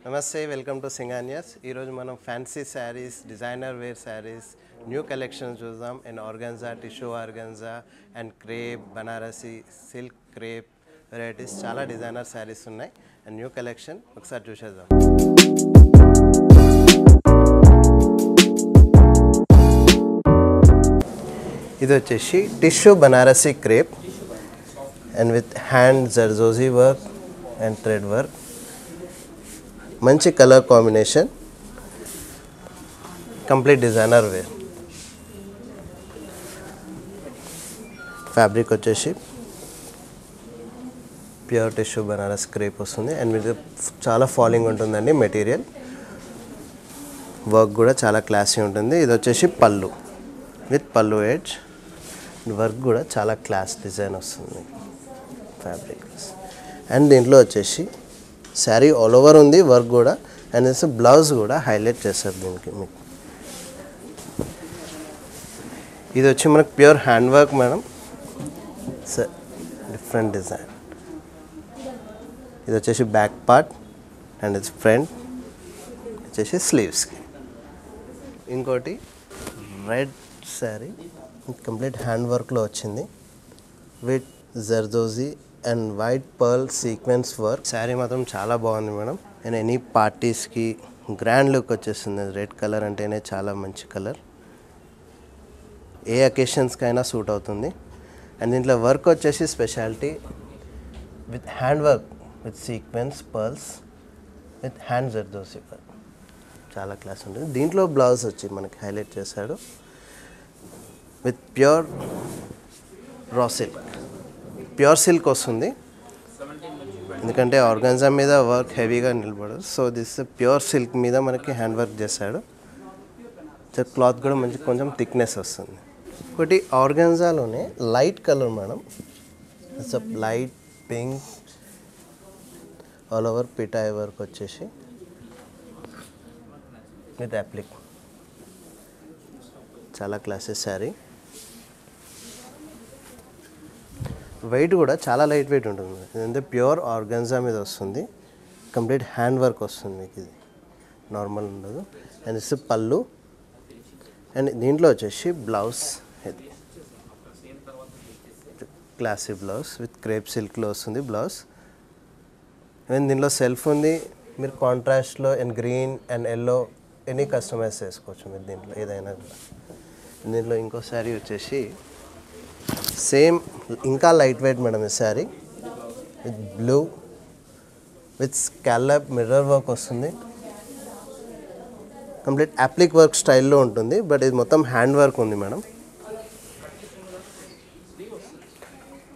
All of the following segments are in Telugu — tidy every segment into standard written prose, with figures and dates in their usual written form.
Namaste, welcome to Singanyas. Ee roju manam fancy sarees, designer wear sarees, new collections chusam in organza, tissue organza and crepe, banarasi, silk crepe varieties chala designer sarees unnai and new collection ఒకసారి చూసేద్దాం. ఇది వచ్చేసి tissue Banarasi crepe and with hand zardozi work and thread work. మంచి colour combination, complete designer wear. Fabric వచ్చేసి ప్యూర్ టిష్యూ బనారస్ క్రేప్ వస్తుంది అండ్ మీరు చాలా ఫాలింగ్ ఉంటుందండి మెటీరియల్. వర్క్ కూడా చాలా క్లాసీ ఉంటుంది. ఇది వచ్చేసి పళ్ళు విత్ పళ్ళు ఎడ్జ్. వర్క్ కూడా చాలా క్లాస్ డిజైన్ వస్తుంది ఫ్యాబ్రిక్. అండ్ దీంట్లో వచ్చేసి శారీ ఆల్ ఓవర్ ఉంది వర్క్ కూడా. అండ్ బ్లౌజ్ కూడా హైలైట్ చేస్తారు దీనికి మీకు. ఇది వచ్చి మనకు pure hand work madam. Different design. ఇది వచ్చేసి బ్యాక్ పార్ట్ అండ్ ఇది ఫ్రంట్ వచ్చేసి స్లీవ్స్కి. ఇంకోటి రెడ్ శారీ కంప్లీట్ హ్యాండ్ వర్క్లో వచ్చింది with zardozi and white pearl sequence work. Sari మాత్రం చాలా బాగుంది మేడం. అండ్ ఎనీ పార్టీస్కి గ్రాండ్ లుక్ వచ్చేస్తుంది. రెడ్ కలర్ అంటేనే చాలా మంచి కలర్, ఏ అకేషన్స్కి అయినా సూట్ అవుతుంది. అండ్ దీంట్లో వర్క్ వచ్చేసి speciality with hand work with sequence pearls with hand zardozi work. చాలా క్లాస్ ఉంటుంది. దీంట్లో బ్లౌజ్ వచ్చి మనకి హైలైట్ చేశాడు with pure raw silk. Pure silk వస్తుంది ఎందుకంటే ఆర్గాన్జా మీద వర్క్ హెవీగా నిలబడదు. సో దిస్ ప్యూర్ సిల్క్ మీద మనకి హ్యాండ్ వర్క్ చేశాడు. క్లాత్ కూడా మంచి కొంచెం థిక్నెస్ వస్తుంది. ఒకటి ఆర్గాన్జాలోనే light colour madam. It's light pink all over పిటాయ్ వర్క్ వచ్చేసి విత్ అప్లిక్. చాలా క్లాసెస్ శారీ. వెయిట్ కూడా చాలా లైట్ వెయిట్ ఉంటుంది. ఇదంటే ప్యూర్ ఆర్గాన్జా మీద వస్తుంది. కంప్లీట్ హ్యాండ్ వర్క్ వస్తుంది మీకు. ఇది నార్మల్ ఉండదు. అండ్ ఇట్స్ పళ్ళు. అండ్ దీంట్లో వచ్చేసి బ్లౌజ్ ఇది క్లాసీ బ్లౌజ్ విత్ క్రేప్ సిల్క్లో వస్తుంది బ్లౌజ్. ఈవెన్ దీనిలో సెల్ఫ్ ఉంది. మీరు కాంట్రాస్ట్లో and green and yellow any customize చేసుకోవచ్చు మీరు దీంట్లో ఏదైనా. దీంట్లో ఇంకో శారీ వచ్చేసి సేమ్ ఇంకా లైట్ వెయిట్ మేడం. ఈ sari with blue with scallop mirror work వస్తుంది. కంప్లీట్ అప్లిక్ వర్క్ స్టైల్లో ఉంటుంది బట్ ఇది మొత్తం హ్యాండ్ వర్క్ ఉంది మేడం.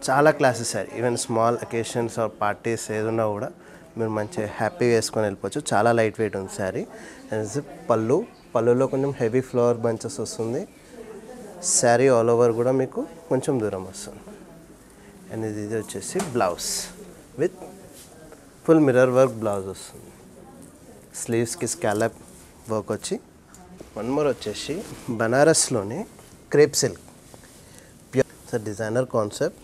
చాలా classy sari. Even small occasions or parties ఏదన్నా కూడా మీరు మంచిగా హ్యాపీగా వేసుకొని వెళ్ళిపోవచ్చు. చాలా లైట్ వెయిట్ ఉంది శారీ. అండ్ పళ్ళు. పళ్ళులో కొంచెం హెవీ ఫ్లవర్ బంచెస్ వస్తుంది. శారీ ఆల్ ఓవర్ కూడా మీకు కొంచెం దూరం వస్తుంది. అండ్ ఇది వచ్చేసి blouse with full mirror work blouse వస్తుంది. స్లీవ్స్కి స్కాలప్ వర్క్ వచ్చి. వన్ మోర్ వచ్చేసి బనారస్లోనే crepe silk pure designer concept.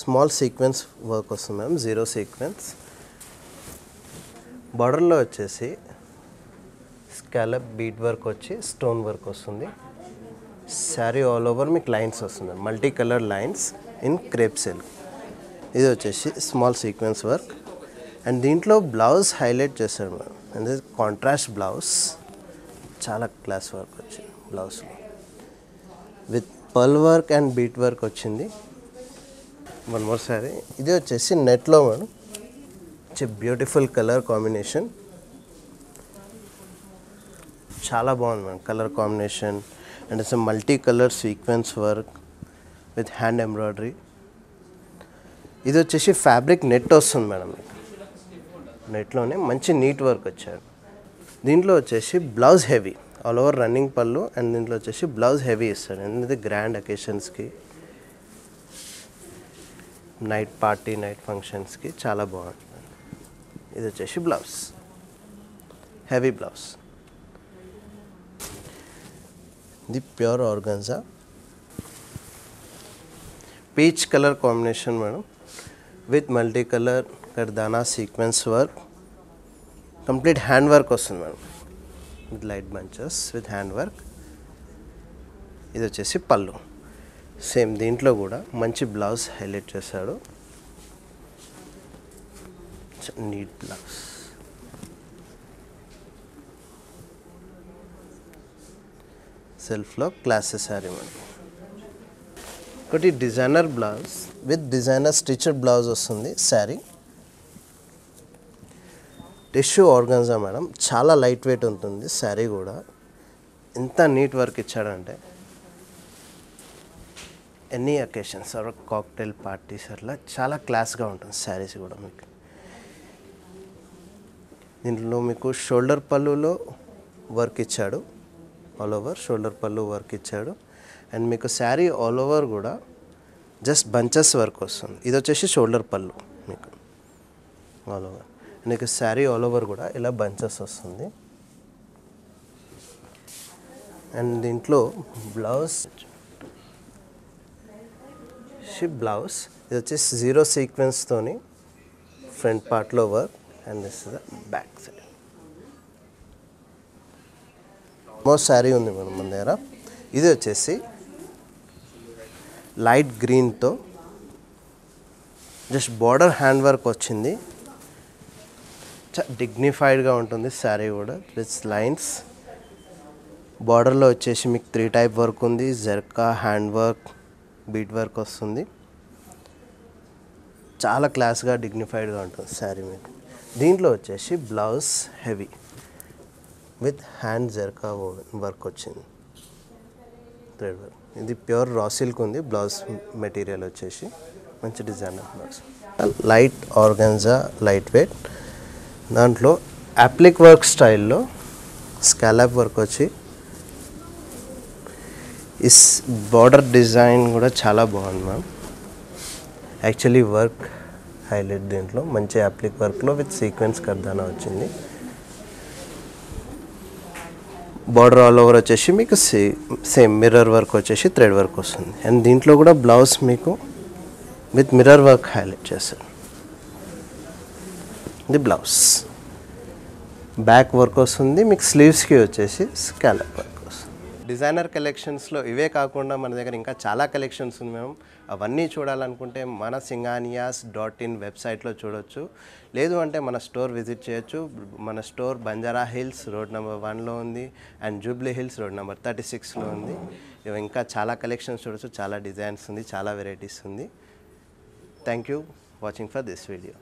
Small sequence work వస్తుంది మ్యామ్. Zero sequence. బార్డర్లో వచ్చేసి స్కాలప్ బీట్ వర్క్ వచ్చి స్టోన్ వర్క్ వస్తుంది. శారీ ఆల్ ఓవర్ మీకు లైన్స్ వస్తుంది. Multi colour lines in crepe silk. ఇది వచ్చేసి స్మాల్ సీక్వెన్స్ వర్క్. అండ్ దీంట్లో బ్లౌజ్ హైలైట్ చేస్తాడు మేడం. And contrast blouse. చాలా క్లాస్ వర్క్ వచ్చింది బ్లౌజ్లో with pearl work and bead work వచ్చింది. One more sari. ఇది వచ్చేసి నెట్లో మేడం. Beautiful colour combination. చాలా బాగుంది madam colour combination. And it's multi colour sequence work with hand embroidery. ఇది వచ్చేసి ఫ్యాబ్రిక్ నెట్ వస్తుంది మేడం. నెట్లోనే మంచి నీట్ వర్క్ వచ్చాడు. దీంట్లో వచ్చేసి blouse heavy all over running పళ్ళు. అండ్ దీంట్లో వచ్చేసి బ్లౌజ్ హెవీ ఇస్తాడు. ఎందుకంటే గ్రాండ్ అకేషన్స్కి, నైట్ పార్టీ, నైట్ ఫంక్షన్స్కి చాలా బాగుంటుంది. ఇది వచ్చేసి బ్లౌజ్ హెవీ బ్లౌజ్. ఇది pure organza peach colour combination madam with multi colour కర్దానా sequence work complete hand work వస్తుంది madam, with light bunches with hand work. ఇది వచ్చేసి పళ్ళు. సేమ్ దీంట్లో కూడా మంచి బ్లౌజ్ హైలైట్ చేశాడు, నీట్ బ్లౌజ్. సెల్ఫ్లో క్లాసెస్ శారీ మేడం. ఒకటి designer blouse with designer stitched blouse వస్తుంది శారీ. టిష్యూ ఆర్గన్జా మేడం, చాలా లైట్ వెయిట్ ఉంటుంది శారీ కూడా. ఎంత నీట్ వర్క్ ఇచ్చాడంటే any occasions or cocktail parties అట్లా చాలా క్లాస్గా ఉంటుంది శారీస్ కూడా మీకు. దీంట్లో మీకు షోల్డర్ పళ్ళులో వర్క్ ఇచ్చాడు, ఆల్ ఓవర్ షోల్డర్ పళ్ళు వర్క్ ఇచ్చాడు. అండ్ మీకు శారీ ఆల్ ఓవర్ కూడా జస్ట్ బంచెస్ వర్క్ వస్తుంది. ఇది వచ్చేసి షోల్డర్ పళ్ళు మీకు ఆల్ ఓవర్. మీకు శారీ ఆల్ ఓవర్ కూడా ఇలా బంచెస్ వస్తుంది. అండ్ దీంట్లో బ్లౌజ్ బ్లౌజ్ ఇది వచ్చేసి జీరో సీక్వెన్స్తోని ఫ్రంట్ పార్ట్లో work and this is the back side. Most sari ఉంది మేడం మన దగ్గర. ఇది వచ్చేసి లైట్ గ్రీన్తో జస్ట్ బార్డర్ హ్యాండ్ వర్క్ వచ్చింది. డిగ్నిఫైడ్గా ఉంటుంది శారీ కూడా విత్ లైన్స్. బార్డర్లో వచ్చేసి మీకు 3 టైప్ వర్క్ ఉంది, జర్కా, హ్యాండ్ వర్క్, బీట్ వర్క్ వస్తుంది. చాలా క్లాస్గా డిగ్నిఫైడ్గా ఉంటుంది శారీ మీకు. దీంట్లో వచ్చేసి బ్లౌజ్ హెవీ విత్ హ్యాండ్ జర్కా వర్క్ వచ్చింది, థ్రెడ్ వర్క్. ఇది ప్యూర్ రా సిల్క్ ఉంది బ్లౌజ్ మెటీరియల్ వచ్చేసి. మంచి designer blouse, light organza, light weight. దాంట్లో అప్లిక్ వర్క్ స్టైల్లో స్కాలప్ వర్క్ వచ్చి ఇస్ బార్డర్ డిజైన్ కూడా చాలా బాగుంది మ్యామ్. యాక్చువల్లీ వర్క్ హైలైట్ దీంట్లో మంచి అప్లిక్ వర్క్లో విత్ సీక్వెన్స్ కర్దానా వచ్చింది. బార్డర్ ఆల్ ఓవర్ వచ్చేసి మీకు సేమ్ మిర్రర్ వర్క్ వచ్చేసి థ్రెడ్ వర్క్ వస్తుంది. అండ్ దీంట్లో కూడా బ్లౌజ్ మీకు విత్ మిర్రర్ వర్క్ హైలైట్ చేస్తారు. ఇది బ్లౌజ్ బ్యాక్ వర్క్ వస్తుంది మీకు. స్లీవ్స్కి వచ్చేసి స్కాలప్ వర్క్ వస్తుంది. డిజైనర్ కలెక్షన్స్లో ఇవే కాకుండా మన దగ్గర ఇంకా చాలా కలెక్షన్స్ ఉంది మేము. అవన్నీ చూడాలనుకుంటే మన singanias.in వెబ్సైట్లో చూడొచ్చు. లేదు అంటే మన స్టోర్ విజిట్ చేయొచ్చు. మన store Banjara Hills road number 1లో ఉంది and Jubilee Hills road number 36లో ఉంది. ఇంకా చాలా కలెక్షన్స్ చూడొచ్చు, చాలా డిజైన్స్ ఉంది, చాలా వెరైటీస్ ఉంది. Thank you watching for this video.